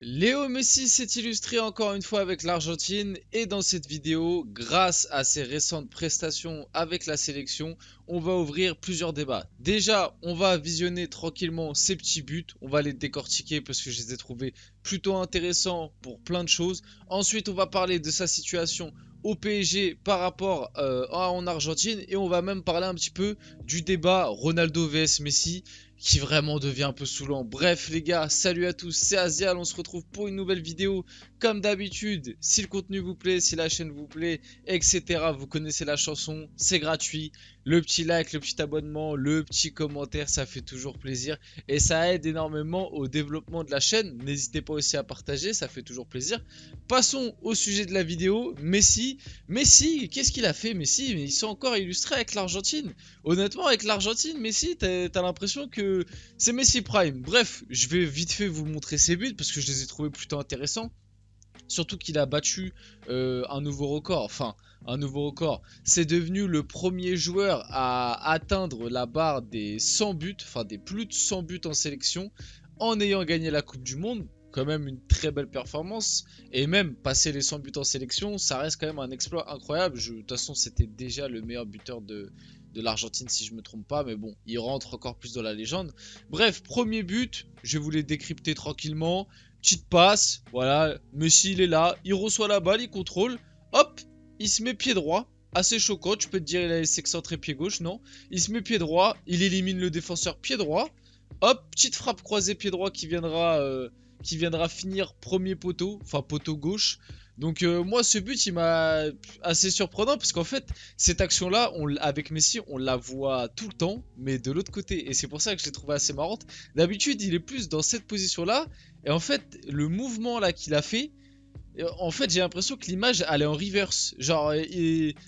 Léo Messi s'est illustré encore une fois avec l'Argentine et dans cette vidéo, grâce à ses récentes prestations avec la sélection, on va ouvrir plusieurs débats. Déjà, on va visionner tranquillement ses petits buts, on va les décortiquer parce que je les ai trouvés plutôt intéressants pour plein de choses. Ensuite, on va parler de sa situation au PSG par rapport en Argentine et on va même parler un petit peu du débat Ronaldo vs Messi qui vraiment devient un peu saoulant. Bref les gars, salut à tous, c'est Azial, on se retrouve pour une nouvelle vidéo. Comme d'habitude, si le contenu vous plaît, si la chaîne vous plaît, etc. Vous connaissez la chanson, c'est gratuit. Le petit like, le petit abonnement, le petit commentaire, ça fait toujours plaisir. Et ça aide énormément au développement de la chaîne. N'hésitez pas aussi à partager, ça fait toujours plaisir. Passons au sujet de la vidéo. Messi, qu'est-ce qu'il a fait Messi? Il s'est encore illustré avec l'Argentine. Honnêtement, avec l'Argentine, Messi, t'as l'impression que c'est Messi Prime. Bref, je vais vite fait vous montrer ses buts parce que je les ai trouvés plutôt intéressants. Surtout qu'il a battu un nouveau record. Enfin, un nouveau record. C'est devenu le premier joueur à atteindre la barre des 100 buts, enfin des plus de 100 buts en sélection, en ayant gagné la Coupe du Monde. Quand même une très belle performance. Et même passer les 100 buts en sélection, ça reste quand même un exploit incroyable. De toute façon, c'était déjà le meilleur buteur de l'Argentine si je me trompe pas. Mais bon, il rentre encore plus dans la légende. Bref, premier but, je vais vous les décrypter tranquillement. Petite passe, voilà, Messi il est là, il reçoit la balle, il contrôle, hop, il se met pied droit, assez choquant, tu peux te dire il a laissé excentré pied gauche, non, il se met pied droit, il élimine le défenseur pied droit, hop, petite frappe croisée pied droit qui viendra finir premier poteau, enfin poteau gauche. Donc moi ce but il m'a assez surprenant parce qu'en fait cette action là avec Messi on la voit tout le temps mais de l'autre côté et c'est pour ça que je l'ai trouvé assez marrante. D'habitude il est plus dans cette position là et en fait le mouvement là qu'il a fait en fait j'ai l'impression que l'image elle est en reverse. Genre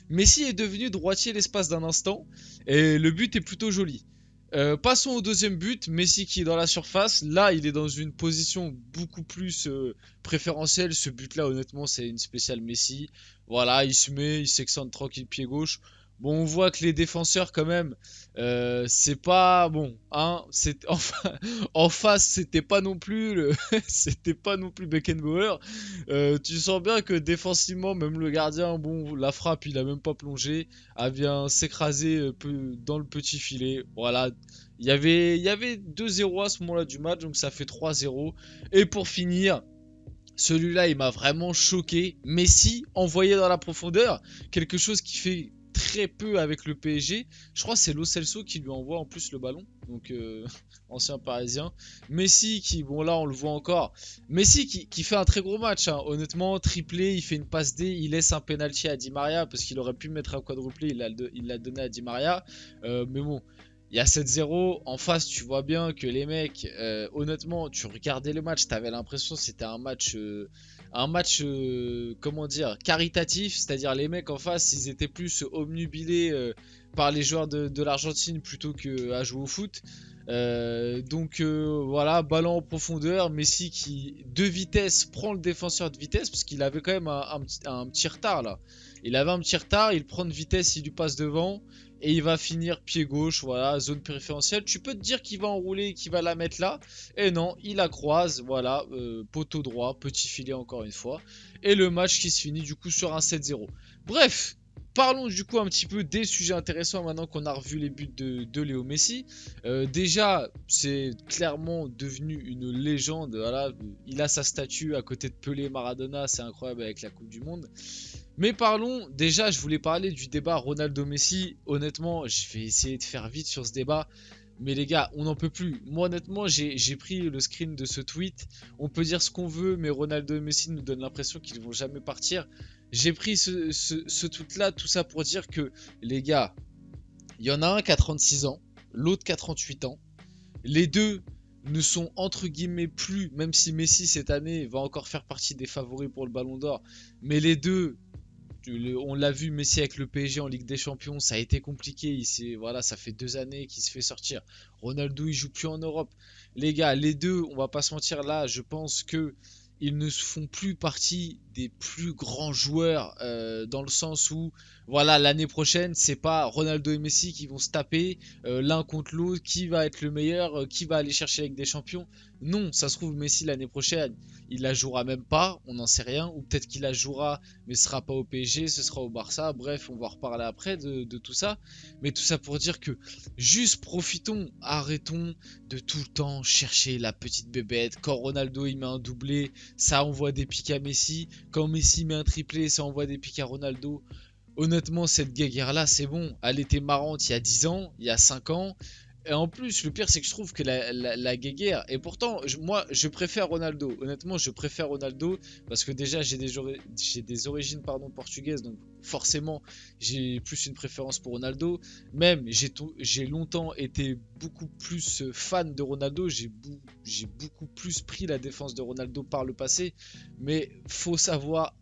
Messi est devenu droitier l'espace d'un instant et le but est plutôt joli. Passons au deuxième but, Messi qui est dans la surface, là il est dans une position beaucoup plus préférentielle, ce but là honnêtement c'est une spéciale Messi, voilà il se met, il s'excentre tranquille pied gauche, bon on voit que les défenseurs quand même, c'est pas bon, hein, enfin, en face c'était pas non plus c'était pas non plus Beckenbauer, tu sens bien que défensivement même le gardien, bon la frappe il a même pas plongé, elle vient s'écraser dans le petit filet. Voilà, il y avait 2-0 à ce moment-là du match, donc ça fait 3-0. Et pour finir, celui-là, il m'a vraiment choqué. Messi envoyé dans la profondeur, quelque chose qui fait très peu avec le PSG. Je crois que c'est Lo Celso qui lui envoie en plus le ballon. Donc ancien parisien. Messi qui, bon là on le voit encore. Messi qui fait un très gros match. Hein. Honnêtement, triplé, il fait une passe D, il laisse un penalty à Di Maria parce qu'il aurait pu mettre un quadruplé, il l'a donné à Di Maria. Mais bon, il y a 7-0 en face, tu vois bien que les mecs, honnêtement, tu regardais le match, t'avais l'impression que c'était un match, comment dire, caritatif, c'est-à-dire les mecs en face, ils étaient plus obnubilés par les joueurs de l'Argentine plutôt que à jouer au foot. Donc voilà, ballon en profondeur, Messi qui de vitesse prend le défenseur de vitesse parce qu'il avait quand même un petit retard là. Il avait un petit retard, il prend de vitesse, il lui passe devant. Et il va finir pied gauche, voilà, zone préférentielle. Tu peux te dire qu'il va enrouler, qu'il va la mettre là. Et non, il la croise, voilà, poteau droit, petit filet encore une fois. Et le match qui se finit du coup sur un 7-0. Bref, parlons du coup un petit peu des sujets intéressants maintenant qu'on a revu les buts de Léo Messi. Déjà, c'est clairement devenu une légende, voilà. Il a sa statue à côté de Pelé, Maradona, c'est incroyable avec la Coupe du Monde. Mais parlons, déjà je voulais parler du débat Ronaldo-Messi. Honnêtement, je vais essayer de faire vite sur ce débat. Mais les gars, on n'en peut plus. Moi honnêtement, j'ai pris le screen de ce tweet. On peut dire ce qu'on veut, mais Ronaldo et Messi nous donnent l'impression qu'ils ne vont jamais partir. J'ai pris ce tweet là, tout ça pour dire que les gars, il y en a un qui a 36 ans, l'autre qui a 38 ans. Les deux ne sont entre guillemets plus, même si Messi cette année va encore faire partie des favoris pour le Ballon d'Or. Mais les deux on l'a vu, Messi avec le PSG en Ligue des Champions, ça a été compliqué. Voilà, ça fait 2 années qu'il se fait sortir. Ronaldo, il joue plus en Europe. Les gars, les deux, on va pas se mentir là, je pense que ils ne font plus partie des plus grands joueurs dans le sens où voilà, l'année prochaine c'est pas Ronaldo et Messi qui vont se taper l'un contre l'autre, qui va être le meilleur, qui va aller chercher avec des champions. Non, ça se trouve Messi l'année prochaine il la jouera même pas, on n'en sait rien, ou peut-être qu'il la jouera mais ce sera pas au PSG, ce sera au Barça. Bref, on va en reparler après de tout ça, mais tout ça pour dire que juste profitons, arrêtons de tout le temps chercher la petite bébête. Quand Ronaldo il met un doublé, ça envoie des pics à Messi. Quand Messi met un triplé, ça envoie des pics à Ronaldo. Honnêtement, cette guéguerre là, c'est bon. Elle était marrante il y a 10 ans, il y a 5 ans. Et en plus, le pire, c'est que je trouve que la guéguerre. Et pourtant, moi, je préfère Ronaldo. Honnêtement, je préfère Ronaldo. Parce que déjà, j'ai des origines pardon, portugaises. Donc, forcément, j'ai plus une préférence pour Ronaldo. Même, j'ai longtemps été beaucoup plus fan de Ronaldo. J'ai beaucoup plus pris la défense de Ronaldo par le passé. Mais faut savoir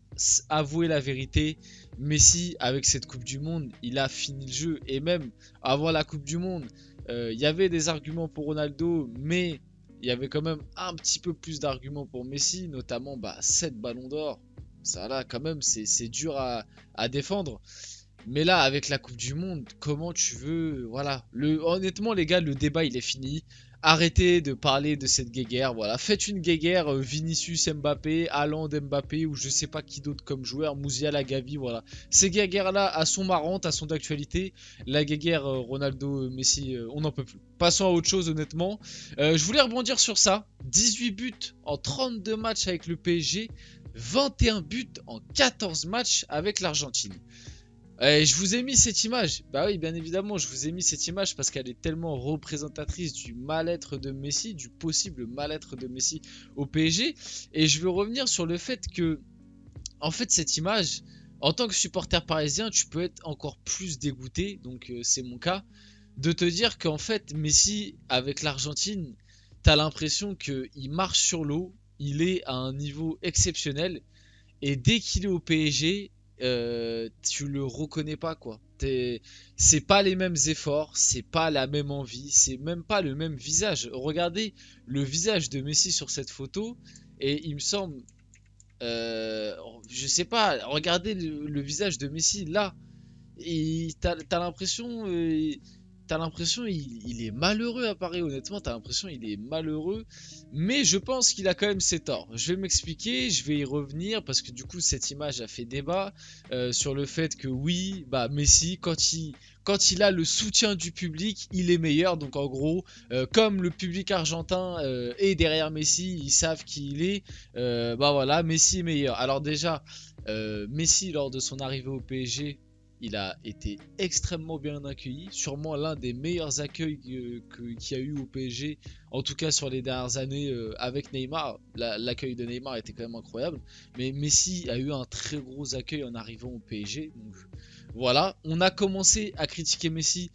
avouer la vérité. Messi, avec cette Coupe du Monde, il a fini le jeu. Et même avant la Coupe du Monde. Il y avait des arguments pour Ronaldo, mais il y avait quand même un petit peu plus d'arguments pour Messi, notamment 7 ballons d'or. Ça là, quand même, c'est dur à défendre. Mais là, avec la Coupe du Monde, comment tu veux... Voilà. Honnêtement, les gars, le débat, il est fini. Arrêtez de parler de cette guéguerre. Voilà. Faites une guéguerre Vinicius Mbappé, Haaland Mbappé, ou je sais pas qui d'autre comme joueur, Musiala Gavi, voilà. Ces guéguerres-là, elles sont marrantes, elles sont d'actualité. La guéguerre Ronaldo, Messi, on n'en peut plus. Passons à autre chose, honnêtement. Je voulais rebondir sur ça. 18 buts en 32 matchs avec le PSG. 21 buts en 14 matchs avec l'Argentine. Je vous ai mis cette image. Bah oui, bien évidemment, je vous ai mis cette image parce qu'elle est tellement représentatrice du mal-être de Messi, du possible mal-être de Messi au PSG. Et je veux revenir sur le fait que, en fait, cette image, en tant que supporter parisien, tu peux être encore plus dégoûté, donc c'est mon cas, de te dire qu'en fait, Messi, avec l'Argentine, t'as l'impression qu'il marche sur l'eau, il est à un niveau exceptionnel, et dès qu'il est au PSG, tu le reconnais pas quoi. C'est pas les mêmes efforts, c'est pas la même envie, c'est même pas le même visage. Regardez le visage de Messi sur cette photo et il me semble, je sais pas, regardez le visage de Messi là, et t'as l'impression, il est malheureux à Paris, honnêtement, t'as l'impression il est malheureux, mais je pense qu'il a quand même ses torts. Je vais m'expliquer, je vais y revenir, parce que du coup cette image a fait débat sur le fait que oui, Messi, quand il a le soutien du public, il est meilleur, donc en gros, comme le public argentin est derrière Messi, ils savent qui il est, voilà, Messi est meilleur. Alors déjà, Messi lors de son arrivée au PSG, il a été extrêmement bien accueilli, sûrement l'un des meilleurs accueils qu'il y a eu au PSG, en tout cas sur les dernières années avec Neymar. L'accueil de Neymar était quand même incroyable, mais Messi a eu un très gros accueil en arrivant au PSG. Donc voilà, on a commencé à critiquer Messi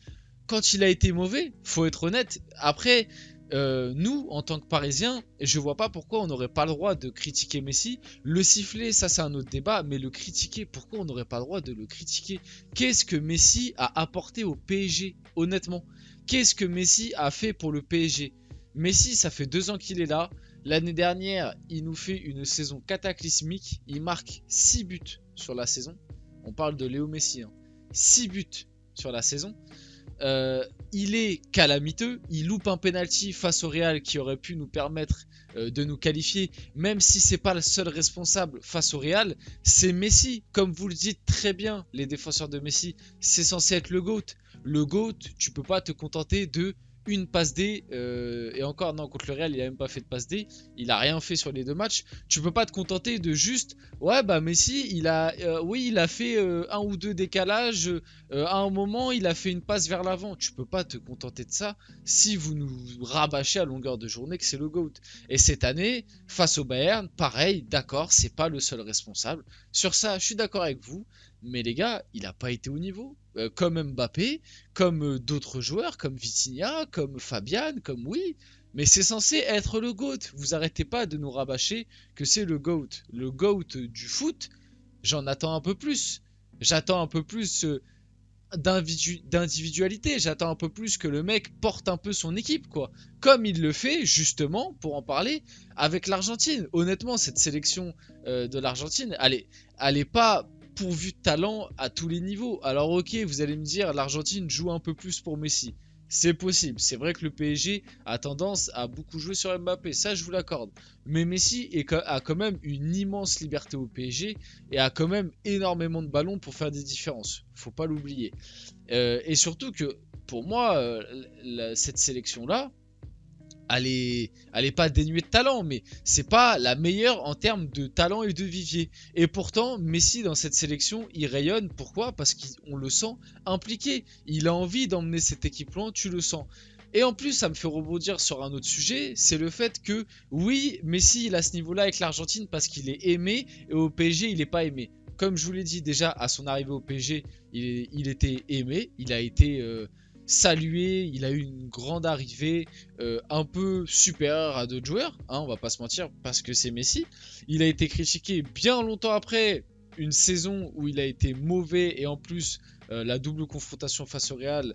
quand il a été mauvais, faut être honnête. Après, nous, en tant que Parisiens, je vois pas pourquoi on n'aurait pas le droit de critiquer Messi. Le siffler, ça c'est un autre débat, mais le critiquer, pourquoi on n'aurait pas le droit de le critiquer? Qu'est-ce que Messi a apporté au PSG, honnêtement? Qu'est-ce que Messi a fait pour le PSG? Messi, ça fait 2 ans qu'il est là. L'année dernière, il nous fait une saison cataclysmique. Il marque 6 buts sur la saison. On parle de Léo Messi, hein. 6 buts sur la saison. Il est calamiteux, il loupe un penalty face au Real qui aurait pu nous permettre de nous qualifier, même si c'est pas le seul responsable face au Real, c'est Messi, comme vous le dites très bien, les défenseurs de Messi, c'est censé être le GOAT. Le GOAT, tu peux pas te contenter de une passe D, et encore non, contre le Real il a même pas fait de passe D, il a rien fait sur les 2 matchs. Tu peux pas te contenter de juste ouais Messi il a oui il a fait 1 ou 2 décalages, à un moment il a fait une passe vers l'avant. Tu peux pas te contenter de ça si vous nous rabâchez à longueur de journée que c'est le GOAT. Et cette année face au Bayern, pareil, d'accord, c'est pas le seul responsable sur ça, je suis d'accord avec vous, mais les gars, il a pas été au niveau. Comme Mbappé, comme d'autres joueurs, comme Vitinha, comme Fabian, comme oui, mais c'est censé être le GOAT. Vous arrêtez pas de nous rabâcher que c'est le GOAT. Le GOAT du foot, j'en attends un peu plus. J'attends un peu plus d'individualité. J'attends un peu plus que le mec porte un peu son équipe, quoi. Comme il le fait, justement, pour en parler, avec l'Argentine. Honnêtement, cette sélection de l'Argentine, elle est pas pourvue de talent à tous les niveaux. Alors ok, vous allez me dire, l'Argentine joue un peu plus pour Messi. C'est possible. C'est vrai que le PSG a tendance à beaucoup jouer sur Mbappé. Ça, je vous l'accorde. Mais Messi a quand même une immense liberté au PSG et a quand même énormément de ballons pour faire des différences. Faut pas l'oublier. Et surtout que pour moi, cette sélection-là, elle est pas dénuée de talent, mais c'est pas la meilleure en termes de talent et de vivier. Et pourtant, Messi dans cette sélection, il rayonne. Pourquoi? Parce qu'on le sent impliqué. Il a envie d'emmener cette équipe loin, tu le sens. Et en plus, ça me fait rebondir sur un autre sujet, c'est le fait que, oui, Messi, il a ce niveau-là avec l'Argentine parce qu'il est aimé, et au PSG, il n'est pas aimé. Comme je vous l'ai dit déjà, à son arrivée au PSG, il était aimé, il a été salué, il a eu une grande arrivée, un peu supérieure à d'autres joueurs, hein, on va pas se mentir, parce que c'est Messi. Il a été critiqué bien longtemps après, une saison où il a été mauvais, et en plus, la double confrontation face au Real,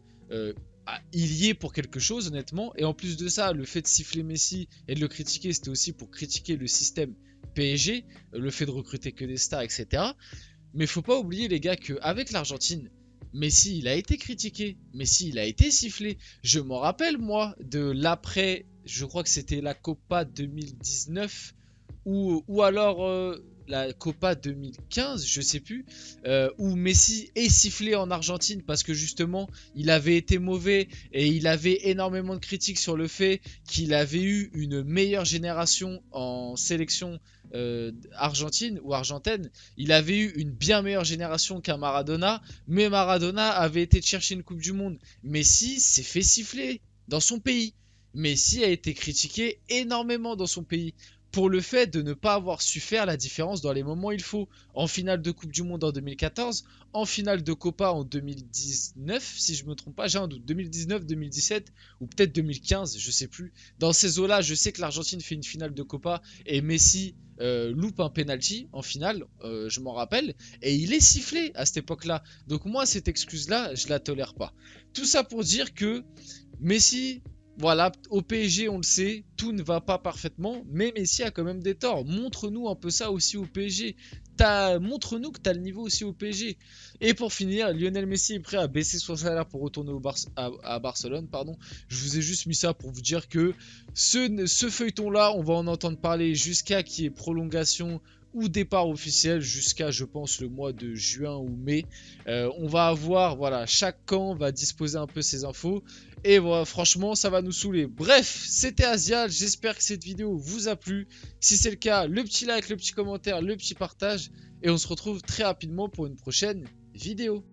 il y est pour quelque chose, honnêtement. Et en plus de ça, le fait de siffler Messi et de le critiquer, c'était aussi pour critiquer le système PSG, le fait de recruter que des stars, etc. Mais faut pas oublier, les gars, qu'avec l'Argentine, Messi, il a été critiqué. Messi, il a été sifflé. Je m'en rappelle, moi, de l'après, je crois que c'était la Copa 2019 ou alors la Copa 2015, je sais plus, où Messi est sifflé en Argentine parce que justement il avait été mauvais et il avait énormément de critiques sur le fait qu'il avait eu une meilleure génération en sélection argentine ou argentine. Il avait eu une bien meilleure génération qu'un Maradona, mais Maradona avait été chercher une Coupe du Monde. Messi s'est fait siffler dans son pays. Messi a été critiqué énormément dans son pays pour le fait de ne pas avoir su faire la différence dans les moments où il faut. En finale de Coupe du Monde en 2014, en finale de Copa en 2019, si je me trompe pas, j'ai un doute, 2019, 2017 ou peut-être 2015, je sais plus. Dans ces eaux-là, je sais que l'Argentine fait une finale de Copa et Messi loupe un penalty en finale, je m'en rappelle, et il est sifflé à cette époque-là. Donc moi, cette excuse-là, je la tolère pas. Tout ça pour dire que Messi, voilà, au PSG, on le sait, tout ne va pas parfaitement, mais Messi a quand même des torts. Montre-nous un peu ça aussi au PSG. Montre-nous que tu as le niveau aussi au PSG. Et pour finir, Lionel Messi est prêt à baisser son salaire pour retourner à Barcelone. Pardon. Je vous ai juste mis ça pour vous dire que ce feuilleton-là, on va en entendre parler jusqu'à qu'il y ait prolongation ou départ officiel jusqu'à, je pense, le mois de juin ou mai. On va avoir, voilà, chaque camp va disposer un peu ses infos. Et voilà, franchement, ça va nous saouler. Bref, c'était Asial. J'espère que cette vidéo vous a plu. Si c'est le cas, le petit like, le petit commentaire, le petit partage. Et on se retrouve très rapidement pour une prochaine vidéo.